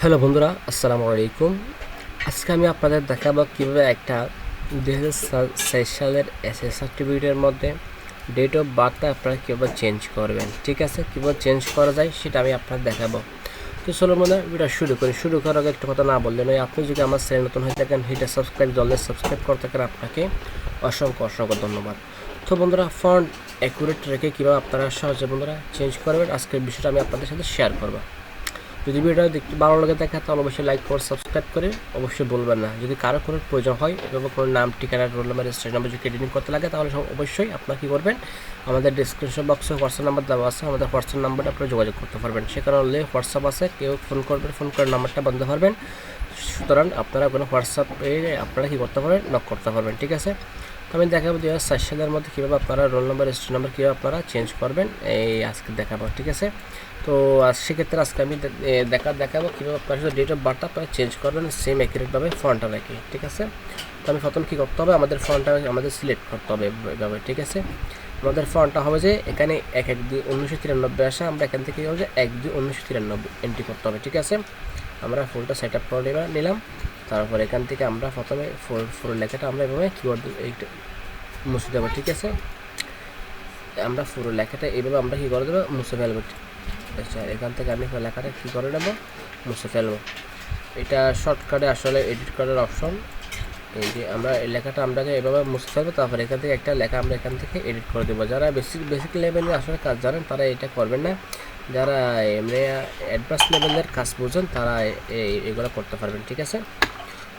Hello বন্ধুরা, আসসালামু আলাইকুম। আজকে আমি আপনাদের দেখাবো কীভাবে একটা 2026 সালের এসএস সার্টিফিকেটের মধ্যে ডেট অফ বার্থটা আপনারা কীভাবে চেঞ্জ করবেন। ঠিক আছে, কীভাবে চেঞ্জ করা যায় সেটা আমি আপনাদের দেখাবো। তো চলো মনে হয় ভিডিও শুরু করার আগে একটা কথা না বললে নয়, আপনি যদি আমার চ্যানেল নতুন হয়ে থাকেন হিটা সাবস্ক্রাইব করতে থাকেন, আপনাকে অসংখ্য ধন্যবাদ। তো বন্ধুরা, ফন্ট অ্যাকুরেট রেখে কীভাবে আপনারা সহজে বন্ধুরা চেঞ্জ করবেন আজকের বিষয়টা আমি আপনাদের সাথে শেয়ার করবো। যদি ভিডিওটা দেখতে ভালো লাগে থাকে তাহলে অবশ্যই লাইক করে সাবস্ক্রাইব করে অবশ্যই বলবেন না। যদি কারো কোনো প্রয়োজন হয় এবং কোনো নাম ঠিকানা রোল নাম্বার রেজিস্ট্রেশন নাম্বার যদি এডিটিং করতে লাগে তাহলে অবশ্যই আপনারা কী করবেন, আমাদের ডিসক্রিপশন বক্সে হোয়াটসঅ্যাপ নাম্বার দেওয়া আছে, আমাদের হোয়াটসঅ্যাপ নাম্বারটা আপনারা যোগাযোগ করতে পারবেন। সেখানে হলে হোয়াটসঅ্যাপ আছে, কেউ ফোন করবেন, ফোন করে নাম্বারটা বন্ধ পারবেন। সুতরাং আপনারা কোনো হোয়াটসঅ্যাপে আপনারা কী করতে পারবেন, নক করতে পারবেন। ঠিক আছে, তো আমি দেখাবো 2004 সালের মধ্যে কীভাবে আপনারা রোল নাম্বার রেজিস্ট্রেশন নাম্বার কীভাবে আপনারা চেঞ্জ করবেন, এই আজকে দেখাবো। ঠিক আছে, তো সেক্ষেত্রে আজকে আমি দেখাবো কীভাবে আপনার সাথে ডেট অফ বার্থটা আপনারা চেঞ্জ করবেন সেম অ্যাকুরেটভাবে ফন্টটা রেখে। ঠিক আছে, তো আমি প্রথম কী করতে হবে, আমাদের ফন্টটা আমাদের সিলেক্ট করতে হবে এভাবে। ঠিক আছে, আমাদের ফন্টটা হবে যে এখানে 1-1-2-1993 আসে, আমরা এখান থেকে হবে যে 1-2-1993 এন্ট্রি করতে হবে। ঠিক আছে, আমরা ফুলটা সেট আপ করে নিলাম। তারপর এখান থেকে আমরা প্রথমে ফুল লেখাটা আমরা এভাবে কিবোর্ড এইটা মুছে দেবো। ঠিক আছে, আমরা পুরো লেখাটা এইভাবে আমরা কী করে দেবো, মুছে ফেলবো। আচ্ছা, এখান থেকে আমি লেখাটা কী করে নেব, মুছে ফেলবো। এটা শর্টকাটে আসলে এডিট করার অপশন। এই যে আমরা এই লেখাটা আমরা এভাবে মুছে ফেলবো, তারপর এখান থেকে একটা লেখা আমরা এখান থেকে এডিট করে দেবো। যারা বেসিক লেভেলের আসলে কাজ জানেন তারা এটা করবেন না, যারা এমনি অ্যাডভান্স লেভেলের কাজ বুঝেন তারা এগুলো করতে পারবেন। ঠিক আছে,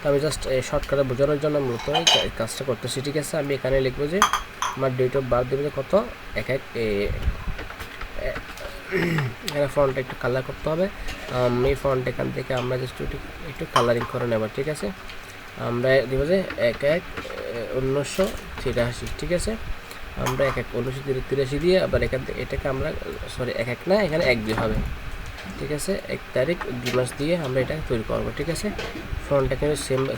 তো আমি জাস্ট শর্টকাটে বোঝানোর জন্য মূলত এই কাজটা করতেছি। ঠিক আছে, আমি এখানে লিখবো যে আমার ডেট অফ বার্থ দেবে কত, এখানে ফন্টটা একটু কালার করতে হবে। এই ফন্ট এখান থেকে আমরা জাস্ট একটু কালারিং করে নেব। ঠিক আছে, আমরা দেবো যে 1-1-1983। ঠিক আছে, আমরা 1-1983 দিয়ে আবার এখান থেকে এটাকে আমরা সরি 1 না, এখানে 1-2 হবে। ঠিক আছে, 1 তারিখ 2 মাস দিয়ে আমরা এটা তৈরি করবো। ঠিক আছে, ফন্টটা কিন্তু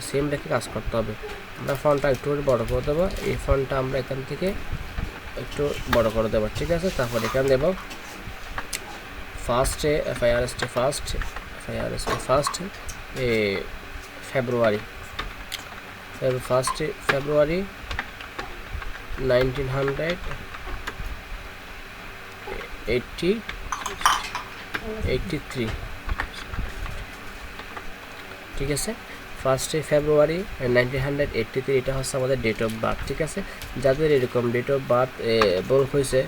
সেম রেখে কাজ করতে হবে। আমরা ফন্টটা একটু বড় করে দেবো, এই ফন্টটা আমরা এখান থেকে একটু বড় করে দেবো। ঠিক আছে, তারপর এখানে দেবো ফার্স্ট ফেব্রুয়ারি 1983। ঠিক আছে, 1 ফেব্রুয়ারি 1983 এটা হচ্ছে আমাদের ডেট অফ বার্থ। ঠিক আছে, যাদের এরকম ডেট অফ বার্থ ভুল হয়েছে,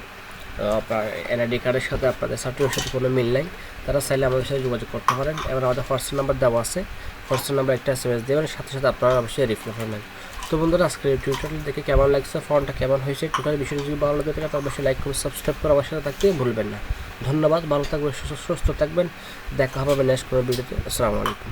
আপনার এনআইডি কার্ডের সাথে আপনাদের সার্টিফিকেটের সাথে কোনো মিল নাই, তারা চাইলে আমাদের সাথে যোগাযোগ করতে পারেন। এবার আমাদের হোয়াটসঅ্যাপ নাম্বার দেওয়া আছে, হোয়াটসঅ্যাপ নাম্বার একটা SMS দেবেন, সাথে আপনারা অবশ্যই রিপ্লাই করবেন। তো বন্ধুরা, আজকের এই টিউটোরিয়াল দেখে কেমন লাগছে, ফন্টটা কেমন হয়েছে, টোটাল বিষয়টা যদি ভালো লাগে থাকে তো অবশ্যই লাইক করে সাবস্ক্রাইব করে আমার সাথে থাকতে ভুলবেন না। ধন্যবাদ, ভালো থাকবেন, সুস্থ থাকবেন, দেখা হবে নেক্সট কোনো ভিডিওতে। আসসালামু আলাইকুম।